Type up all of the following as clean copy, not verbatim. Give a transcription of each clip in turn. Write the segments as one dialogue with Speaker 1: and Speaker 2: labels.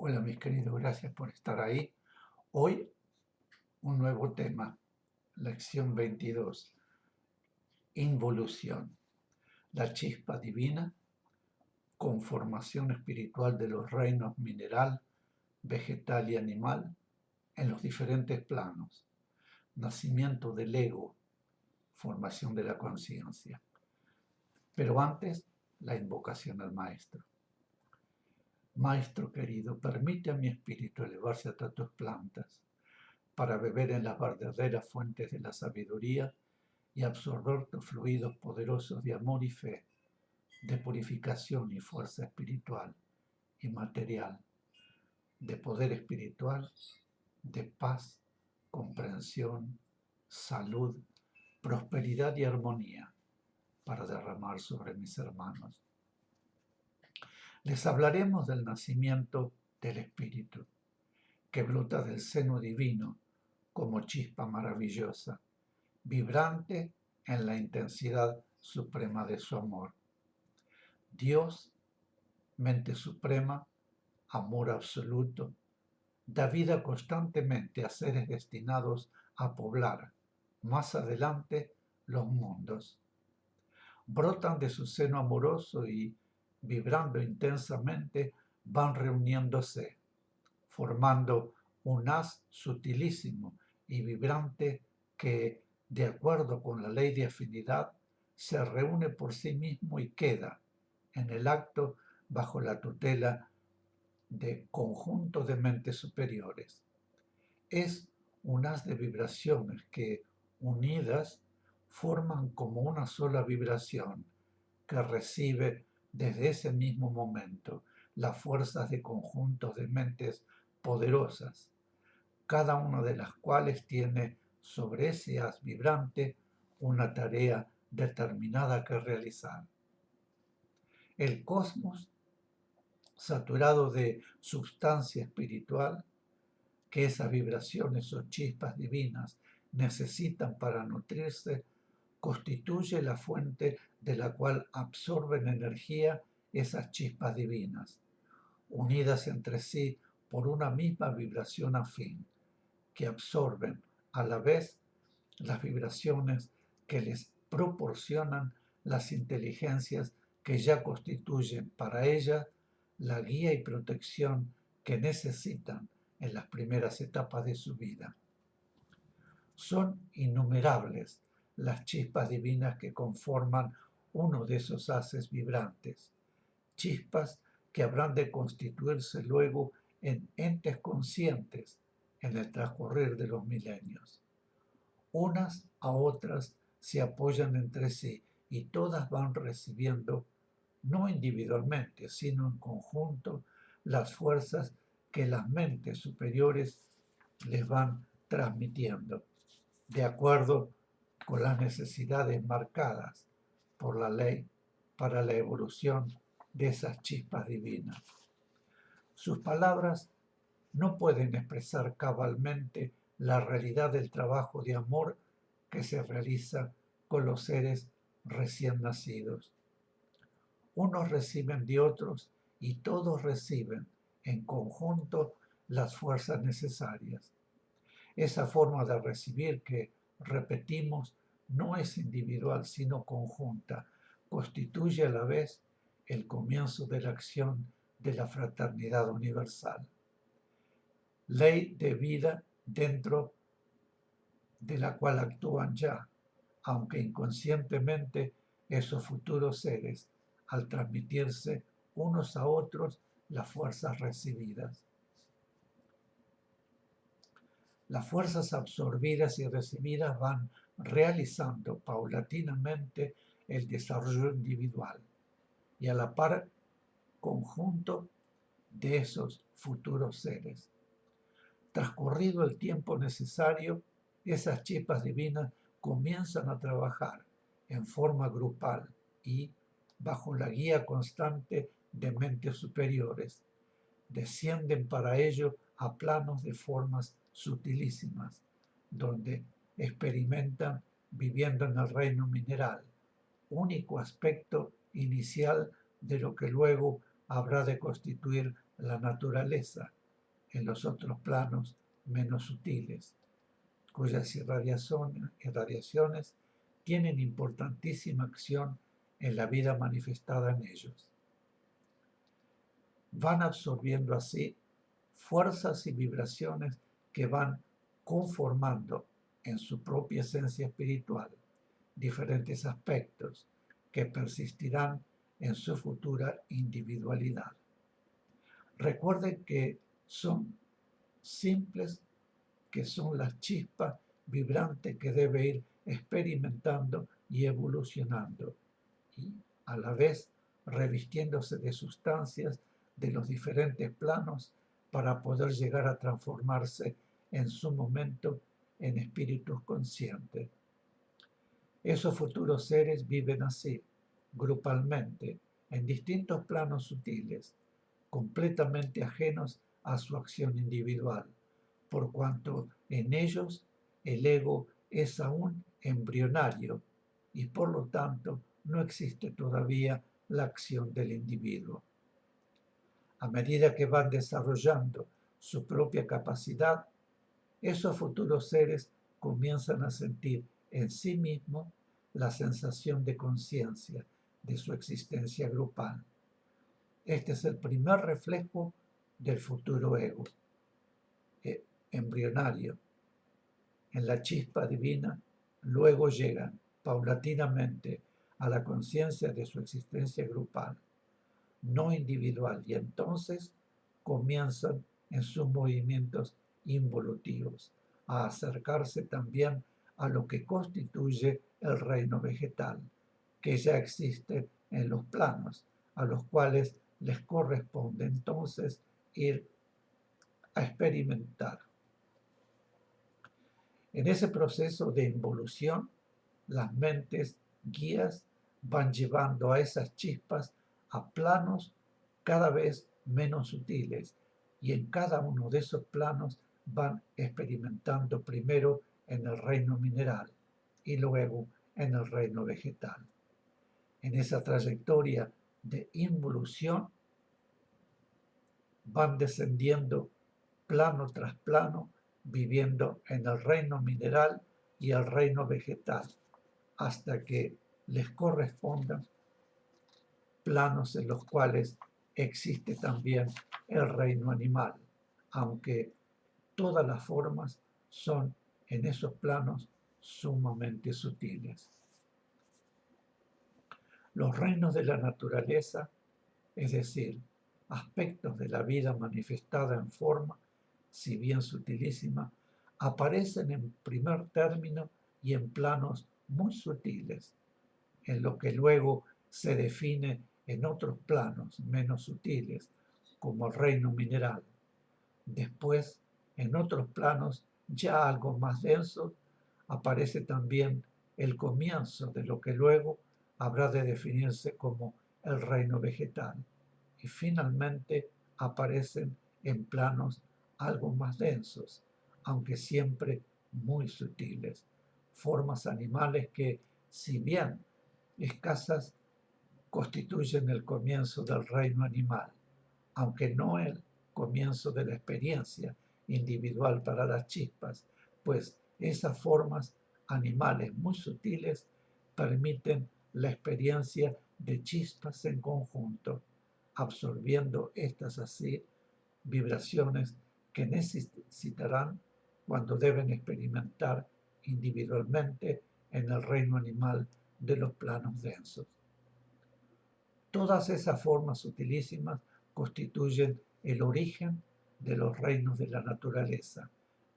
Speaker 1: Hola mis queridos, gracias por estar ahí. Hoy un nuevo tema, lección 22, involución, la chispa divina, conformación espiritual de los reinos mineral, vegetal y animal en los diferentes planos, nacimiento del ego, formación de la conciencia. Pero antes, la invocación al Maestro. Maestro querido, permite a mi espíritu elevarse hasta tus plantas, para beber en las verdaderas fuentes de la sabiduría y absorber tus fluidos poderosos de amor y fe, de purificación y fuerza espiritual y material, de poder espiritual, de paz, comprensión, salud, prosperidad y armonía para derramar sobre mis hermanos. Les hablaremos del nacimiento del Espíritu, que brota del seno divino como chispa maravillosa, vibrante en la intensidad suprema de su amor. Dios, mente suprema, amor absoluto, da vida constantemente a seres destinados a poblar más adelante los mundos. Brotan de su seno amoroso y, vibrando intensamente, van reuniéndose, formando un haz sutilísimo y vibrante que, de acuerdo con la ley de afinidad, se reúne por sí mismo y queda, en el acto, bajo la tutela de conjuntos de mentes superiores. Es un haz de vibraciones que, unidas, forman como una sola vibración que recibe desde ese mismo momento las fuerzas de conjuntos de mentes poderosas, cada una de las cuales tiene sobre ese haz vibrante una tarea determinada que realizar. El cosmos, saturado de sustancia espiritual, que esas vibraciones o chispas divinas necesitan para nutrirse, constituye la fuente de la cual absorben energía esas chispas divinas, unidas entre sí por una misma vibración afín, que absorben a la vez las vibraciones que les proporcionan las inteligencias que ya constituyen para ellas la guía y protección que necesitan en las primeras etapas de su vida. Son innumerables las chispas divinas que conforman uno de esos haces vibrantes, chispas que habrán de constituirse luego en entes conscientes en el transcurrir de los milenios. Unas a otras se apoyan entre sí y todas van recibiendo, no individualmente, sino en conjunto, las fuerzas que las mentes superiores les van transmitiendo, de acuerdo con las necesidades marcadas por la ley para la evolución de esas chispas divinas. Sus palabras no pueden expresar cabalmente la realidad del trabajo de amor que se realiza con los seres recién nacidos. Unos reciben de otros y todos reciben en conjunto las fuerzas necesarias. Esa forma de recibir que, repetimos, no es individual sino conjunta, constituye a la vez el comienzo de la acción de la fraternidad universal. Ley de vida dentro de la cual actúan ya, aunque inconscientemente, esos futuros seres al transmitirse unos a otros las fuerzas recibidas. Las fuerzas absorbidas y recibidas van realizando paulatinamente el desarrollo individual y a la par conjunto de esos futuros seres. Transcurrido el tiempo necesario, esas chispas divinas comienzan a trabajar en forma grupal y, bajo la guía constante de mentes superiores, descienden para ello a planos de formas sutilísimas, donde experimentan viviendo en el reino mineral, único aspecto inicial de lo que luego habrá de constituir la naturaleza en los otros planos menos sutiles, cuyas irradiaciones tienen importantísima acción en la vida manifestada en ellos. Van absorbiendo así fuerzas y vibraciones que van conformando en su propia esencia espiritual diferentes aspectos que persistirán en su futura individualidad. Recuerden que son simples, que son las chispas vibrantes que debe ir experimentando y evolucionando, y a la vez revistiéndose de sustancias de los diferentes planos para poder llegar a transformarse en su momento en espíritus conscientes. Esos futuros seres viven así, grupalmente, en distintos planos sutiles, completamente ajenos a su acción individual, por cuanto en ellos el ego es aún embrionario y por lo tanto no existe todavía la acción del individuo. A medida que van desarrollando su propia capacidad, esos futuros seres comienzan a sentir en sí mismos la sensación de conciencia de su existencia grupal. Este es el primer reflejo del futuro ego, embrionario. En la chispa divina, luego llegan paulatinamente a la conciencia de su existencia grupal, no individual, y entonces comienzan en sus movimientos involutivos a acercarse también a lo que constituye el reino vegetal, que ya existe en los planos, a los cuales les corresponde entonces ir a experimentar. En ese proceso de involución, las mentes guías van llevando a esas chispas a planos cada vez menos sutiles, y en cada uno de esos planos van experimentando primero en el reino mineral y luego en el reino vegetal. En esa trayectoria de involución van descendiendo plano tras plano, viviendo en el reino mineral y el reino vegetal, hasta que les correspondan planos en los cuales existe también el reino animal, aunque todas las formas son en esos planos sumamente sutiles. Los reinos de la naturaleza, es decir, aspectos de la vida manifestada en forma, si bien sutilísima, aparecen en primer término y en planos muy sutiles, en lo que luego se define en otros planos menos sutiles, como el reino mineral. Después, en otros planos ya algo más densos, aparece también el comienzo de lo que luego habrá de definirse como el reino vegetal. Y finalmente aparecen en planos algo más densos, aunque siempre muy sutiles, formas animales que, si bien escasas, constituyen el comienzo del reino animal, aunque no el comienzo de la experiencia individual para las chispas, pues esas formas animales muy sutiles permiten la experiencia de chispas en conjunto, absorbiendo estas así vibraciones que necesitarán cuando deben experimentar individualmente en el reino animal de los planos densos. Todas esas formas sutilísimas constituyen el origen de los reinos de la naturaleza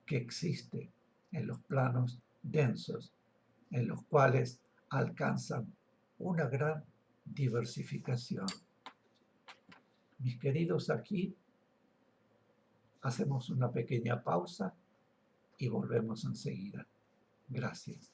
Speaker 1: que existe en los planos densos, en los cuales alcanzan una gran diversificación. Mis queridos, aquí hacemos una pequeña pausa y volvemos enseguida. Gracias.